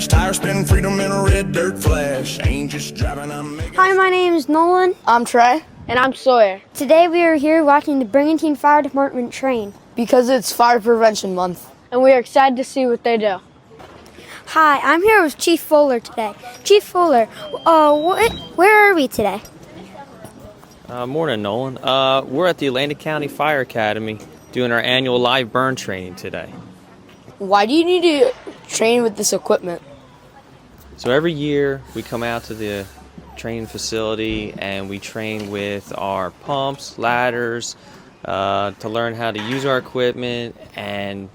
dash. Tire spin, freedom in a red dirt flash. Ain't just driving, I'm making... Hi, my name is Nolan. I'm Trey. And I'm Sawyer. Today we are here watching the Brigantine Fire Department train. Because it's Fire Prevention Month. And we are excited to see what they do. Hi, I'm here with Chief Fuller today. Chief Fuller, where are we today? Morning, Nolan. We're at the Atlantic County Fire Academy doing our annual live burn training today. Why do you need to train with this equipment? So every year we come out to the training facility and we train with our pumps, ladders, to learn how to use our equipment and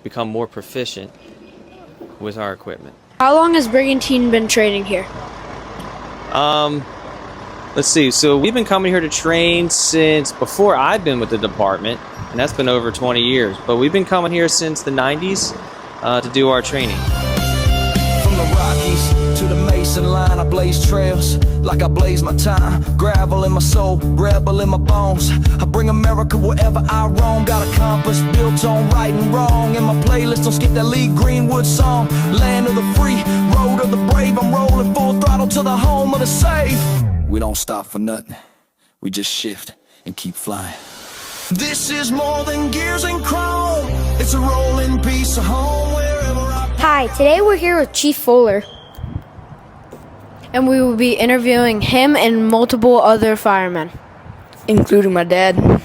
become more proficient with our equipment. How long has Brigantine been training here? Let's see. So we've been coming here to train since before I've been with the department, and that's been over 20 years. But we've been coming here since the 90s to do our training. From the Rockies to the Mason line, I blaze trails like I blaze my time. Gravel in my soul, rebel in my bones. I bring America wherever I roam. Got a compass built on right and wrong. In my playlist, don't skip that Lee Greenwood song. Land of the free, road of the brave. I'm rolling full throttle to the home of the safe. We don't stop for nothing. We just shift and keep flying. This is more than gears and chrome. It's a rolling piece of home wherever I... Hi, today we're here with Chief Fuller. And we will be interviewing him and multiple other firemen. Including my dad.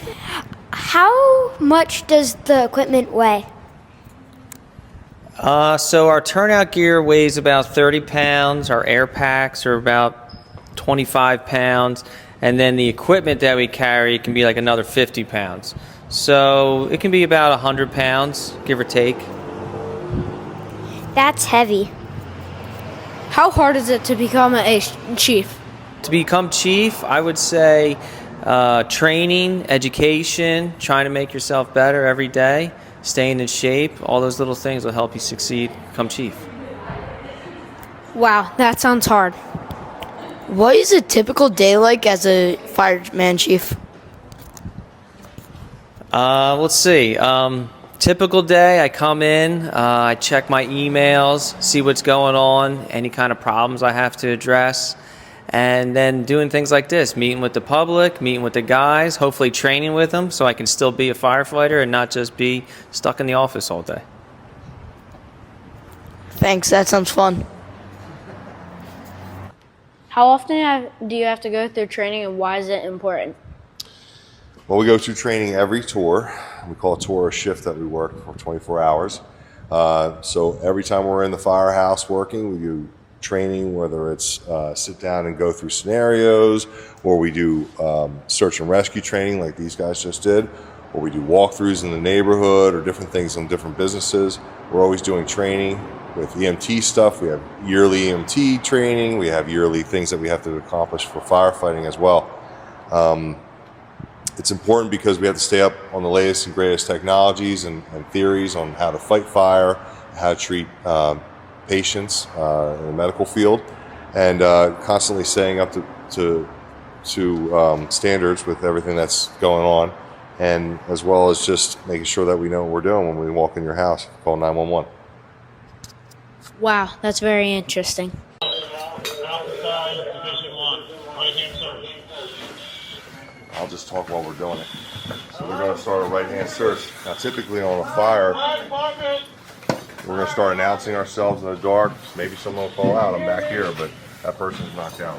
How much does the equipment weigh? So our turnout gear weighs about 30 pounds. Our air packs are about 25 pounds. And then the equipment that we carry can be like another 50 pounds. So it can be about 100 pounds, give or take. That's heavy. How hard is it to become a chief? To become chief, I would say training, education, trying to make yourself better every day, staying in shape, all those little things will help you succeed, become chief. Wow, that sounds hard. What is a typical day like as a fireman chief? Let's see. Typical day, I come in, I check my emails, see what's going on, any kind of problems I have to address, and then doing things like this, meeting with the public, meeting with the guys, hopefully training with them so I can still be a firefighter and not just be stuck in the office all day. Thanks, that sounds fun. How often do you have to go through training, and why is it important? Well, we go through training every tour. We call a tour a shift that we work for 24 hours. So every time we're in the firehouse working, we do training, whether it's sit down and go through scenarios, or we do search and rescue training like these guys just did, or we do walkthroughs in the neighborhood or different things in different businesses. We're always doing training with EMT stuff. We have yearly EMT training. We have yearly things that we have to accomplish for firefighting as well. It's important because we have to stay up on the latest and greatest technologies and theories on how to fight fire, how to treat patients in the medical field, and constantly staying up to standards with everything that's going on, and as well as just making sure that we know what we're doing when we walk in your house. Call 911. Wow, that's very interesting. I'll just talk while we're doing it. So we're going to start a right-hand search. Now, typically on a fire, we're going to start announcing ourselves in the dark. Maybe someone will call out. I'm back here, but that person's knocked out.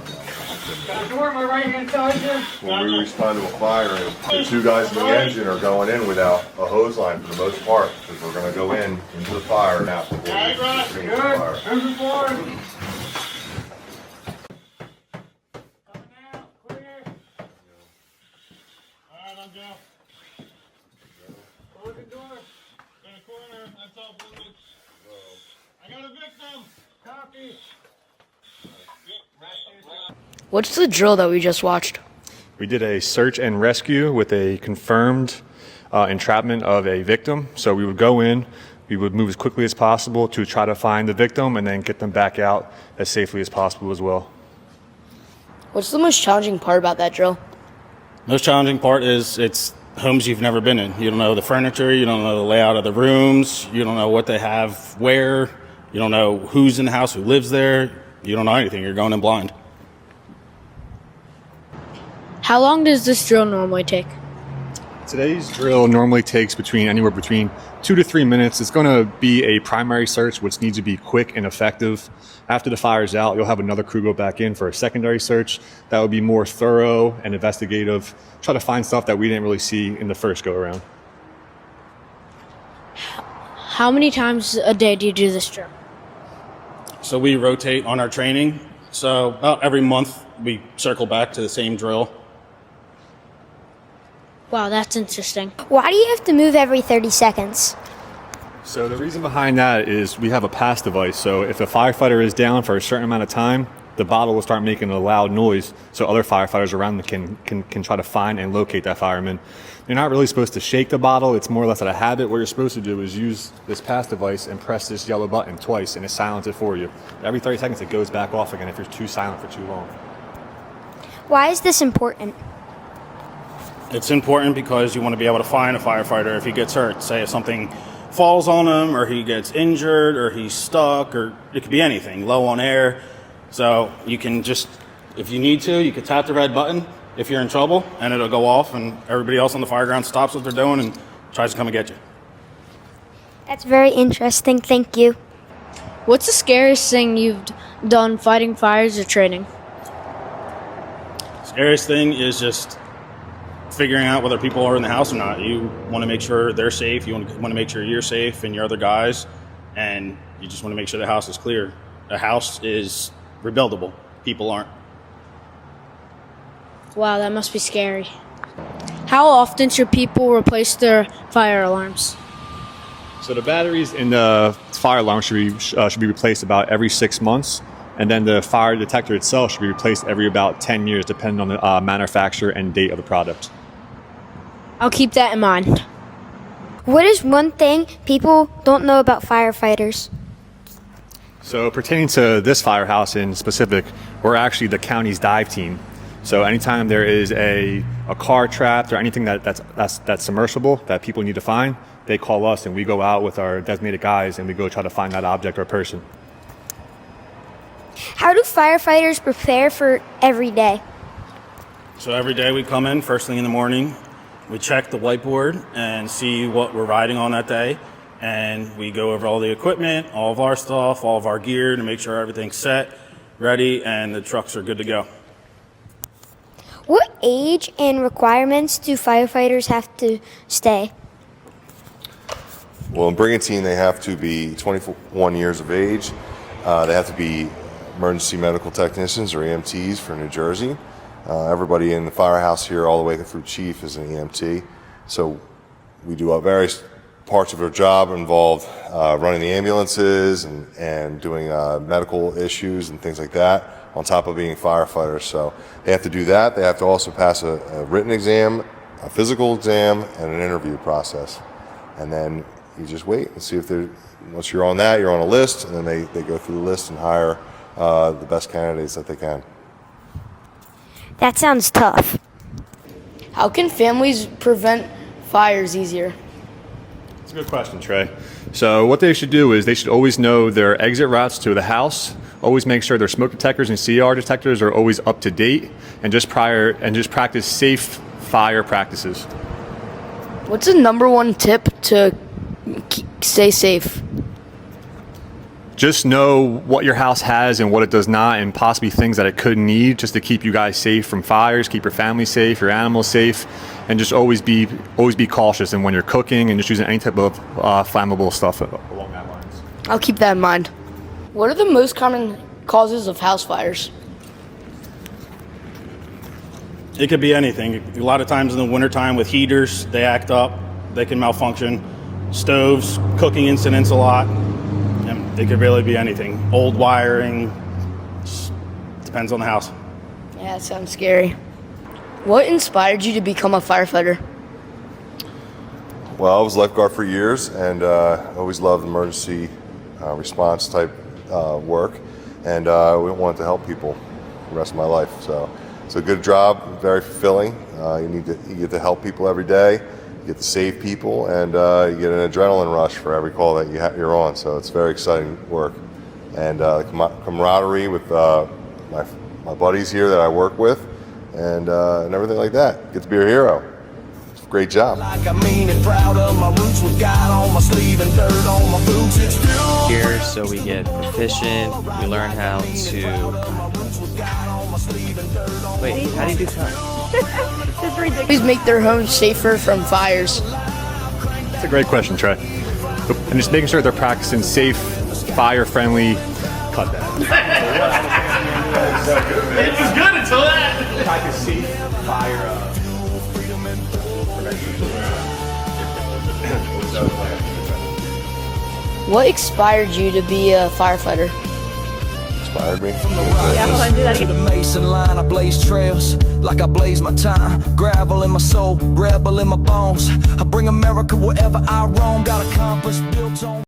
When we respond to a fire, the two guys in the engine are going in without a hose line for the most part, because we're going to go into the fire and out before we extinguish the fire. What's the drill that we just watched? We did a search and rescue with a confirmed entrapment of a victim. So we would go in, we would move as quickly as possible to try to find the victim and then get them back out as safely as possible as well. What's the most challenging part about that drill? Most challenging part is it's homes you've never been in. You don't know the furniture, you don't know the layout of the rooms, you don't know what they have where. You don't know who's in the house, who lives there. You don't know anything. You're going in blind. How long does this drill normally take? Today's drill normally takes anywhere between 2 to 3 minutes. It's going to be a primary search, which needs to be quick and effective. After the fire's out, you'll have another crew go back in for a secondary search. That would be more thorough and investigative. Try to find stuff that we didn't really see in the first go around. How many times a day do you do this drill? So we rotate on our training. So about every month we circle back to the same drill. Wow, that's interesting. Why do you have to move every 30 seconds? So the reason behind that is we have a pass device. So if a firefighter is down for a certain amount of time, the bottle will start making a loud noise so other firefighters around them can try to find and locate that fireman. You're not really supposed to shake the bottle. It's more or less out of habit. What you're supposed to do is use this pass device and press this yellow button twice, and it silences it for you. Every 30 seconds, it goes back off again if you're too silent for too long. Why is this important? It's important because you want to be able to find a firefighter if he gets hurt. Say if something falls on him, or he gets injured, or he's stuck, or it could be anything, low on air. So you can just, if you need to, you can tap the red button if you're in trouble, and it'll go off, and everybody else on the fireground stops what they're doing and tries to come and get you. That's very interesting. Thank you. What's the scariest thing you've done fighting fires or training? Scariest thing is just figuring out whether people are in the house or not. You want to make sure they're safe. You want to make sure you're safe and your other guys, and you just want to make sure the house is clear. The house is rebuildable. People aren't. Wow, that must be scary. How often should people replace their fire alarms? So the batteries in the fire alarm should be replaced about every 6 months. And then the fire detector itself should be replaced every about 10 years, depending on the manufacturer and date of the product. I'll keep that in mind. What is one thing people don't know about firefighters? So pertaining to this firehouse in specific, we're actually the county's dive team. So anytime there is a car trapped or anything that's submersible that people need to find, they call us and we go out with our designated guys and we go try to find that object or person. How do firefighters prepare for every day? So every day we come in first thing in the morning, we check the whiteboard and see what we're riding on that day, and we go over all the equipment, all of our stuff, all of our gear to make sure everything's set, ready, and the trucks are good to go. What age and requirements do firefighters have to stay? Well, in Brigantine, they have to be 21 years of age. They have to be emergency medical technicians or EMTs for New Jersey. Everybody in the firehouse here, all the way through chief, is an EMT. So we do various parts of our job involve running the ambulances and doing medical issues and things like that, on top of being firefighters. So they have to do that. They have to also pass a written exam, a physical exam, and an interview process. And then you just wait and see if once you're on that, you're on a list, and then they go through the list and hire the best candidates that they can. That sounds tough. How can families prevent fires easier? That's a good question, Trey. So what they should do is they should always know their exit routes to the house, always make sure their smoke detectors and CR detectors are always up to date, and just practice safe fire practices. What's the number one tip to stay safe? Just know what your house has and what it does not, and possibly things that it could need, just to keep you guys safe from fires, keep your family safe, your animals safe, and just always be cautious. And when you're cooking and just using any type of flammable stuff along that lines. I'll keep that in mind. What are the most common causes of house fires? It could be anything. A lot of times in the wintertime with heaters, they act up, they can malfunction. Stoves, cooking incidents a lot. And it could really be anything. Old wiring, just depends on the house. Yeah, that sounds scary. What inspired you to become a firefighter? Well, I was a lifeguard for years, and always loved emergency response type work, and I wanted to help people the rest of my life. So it's a good job, very fulfilling. You get to help people every day. You get to save people, and you get an adrenaline rush for every call that you're on. So it's very exciting work, and camaraderie with my buddies here that I work with, and everything like that. Get to be a hero. It's a great job. Like I mean it, proud of my roots with God on my sleeve and dirt on my boots. It's still Here, so we get proficient. We learn how to. Wait, how do you do that? Please make their homes safer from fires. That's a great question, Trey. And just making sure they're practicing safe, fire-friendly. Cut that. It was good until that. Practice safe, fire. What inspired you to be a firefighter? Inspired me. to the Mason line, I blaze trails like I blaze my time. Gravel in my soul, rebel in my bones. I bring America wherever I roam. Got a compass built on